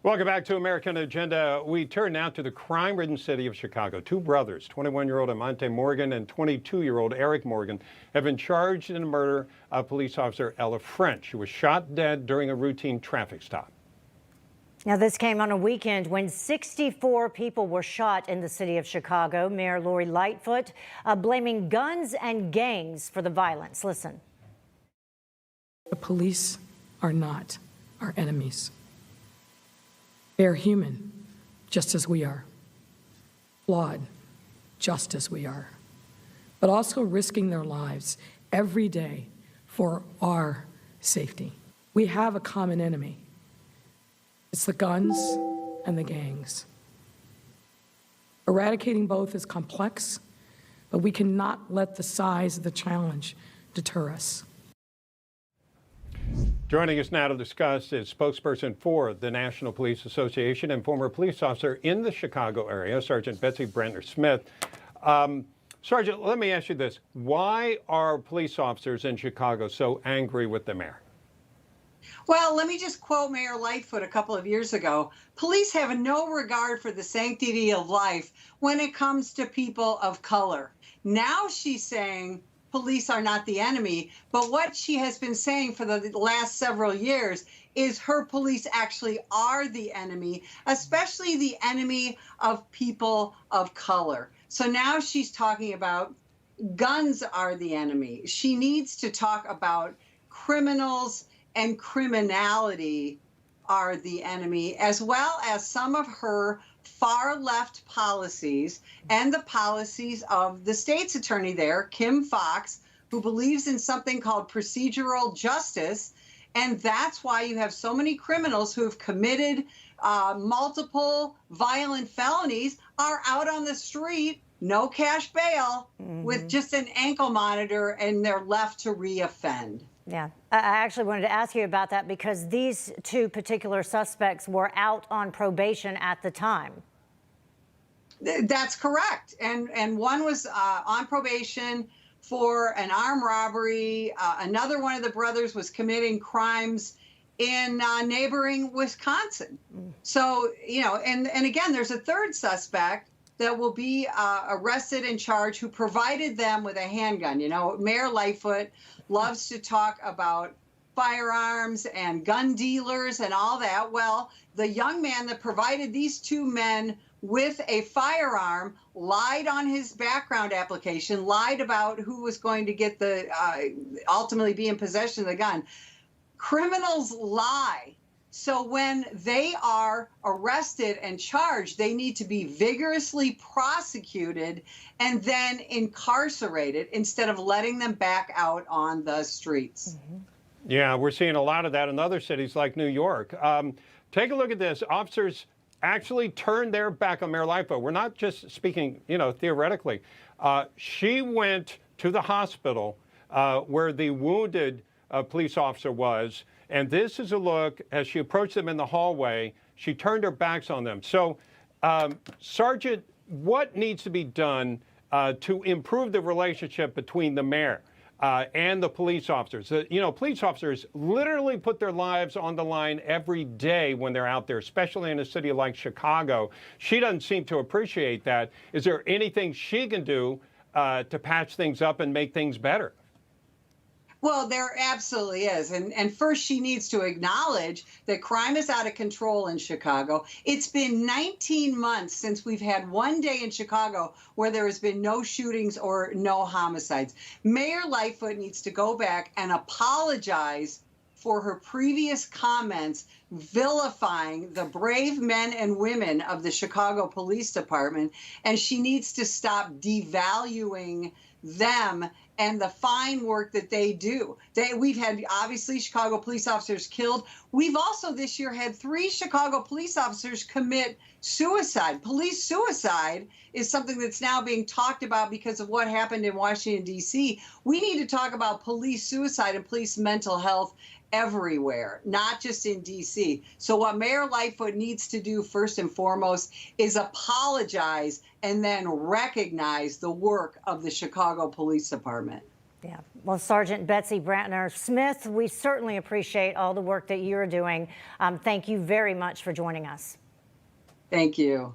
Welcome back to American Agenda. We turn now to the crime-ridden city of Chicago. Two brothers, 21-year-old Amante Morgan and 22-year-old Eric Morgan, have been charged in the murder of police officer Ella French, who was shot dead during a routine traffic stop. Now, this came on a weekend when 64 people were shot in the city of Chicago. Mayor Lightfoot blaming guns and gangs for the violence. Listen. The police are not our enemies. They are human, just as we are, flawed, just as we are, but also risking their lives every day for our safety. We have a common enemy. It's the guns and the gangs. Eradicating both is complex, but we cannot let the size of the challenge deter us. Joining us now to discuss is spokesperson for the National Police Association and former police officer in the Chicago area, Sgt Betsy Bratner Smith. Sergeant, let me ask you this. Why are police officers in Chicago so angry with the mayor? Well, let me just quote Mayor Lightfoot a couple of years ago. Police have no regard for the sanctity of life when it comes to people of color. Now she's saying police are not the enemy, but what she has been saying for the last several years is her police actually are the enemy, especially the enemy of people of color. So now she's talking about guns are the enemy. She needs to talk about criminals and criminality are the enemy, as well as some of her far left policies and the policies of the state's attorney there, Kim Foxx, who believes in something called procedural justice. And that's why you have so many criminals who have committed multiple violent felonies are out on the street, no cash bail, with just an ankle monitor, and they're left to reoffend. Yeah, I actually wanted to ask you about that because these two particular suspects were out on probation at the time. That's correct. And one was on probation for an armed robbery. Another one of the brothers was committing crimes in neighboring Wisconsin. So, you know, and again, there's a third suspect that will be arrested and charged who provided them with a handgun. You know, Mayor Lightfoot loves to talk about firearms and gun dealers and all that. Well, the young man that provided these two men with a firearm lied on his background application, lied about who was going to get the ultimately be in possession of the gun. Criminals lie. So when they are arrested and charged, they need to be vigorously prosecuted and then incarcerated instead of letting them back out on the streets. Yeah, we're seeing a lot of that in other cities like New York. Take a look at this. Officers actually turned their back on Mayor Lightfoot. We're not just speaking, you know, theoretically. She went to the hospital where the wounded police officer was. And this is a look as she approached them in the hallway. She turned her backs on them. So, Sergeant, what needs to be done to improve the relationship between the mayor and the police officers? You know, police officers literally put their lives on the line every day when they're out there, especially in a city like Chicago. She doesn't seem to appreciate that. Is there anything she can do to patch things up and make things better? Well, there absolutely is. And first, she needs to acknowledge that crime is out of control in Chicago. It's been 19 months since we've had one day in Chicago where there has been no shootings or no homicides. Mayor Lightfoot needs to go back and apologize for her previous comments vilifying the brave men and women of the Chicago Police Department. And she needs to stop devaluing them and the fine work that they do. We've had, obviously, Chicago police officers killed. We've also this year had 3 Chicago police officers commit suicide. Police suicide is something that's now being talked about because of what happened in Washington, D.C. We need to talk about police suicide and police mental health everywhere, not just in D.C. So what Mayor Lightfoot needs to do first and foremost is apologize and then recognize the work of the Chicago Police Department. Yeah. Well, Sgt Betsy Bratner Smith, we certainly appreciate all the work that you're doing. Thank you very much for joining us. Thank you.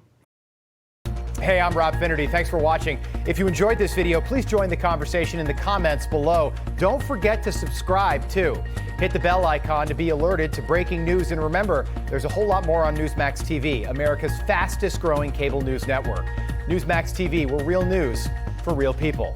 Hey, I'm Rob Finnerty. Thanks for watching. If you enjoyed this video, please join the conversation in the comments below. Don't forget to subscribe, too. Hit the bell icon to be alerted to breaking news. And remember, there's a whole lot more on Newsmax TV, America's fastest growing cable news network. Newsmax TV, we're real news for real people.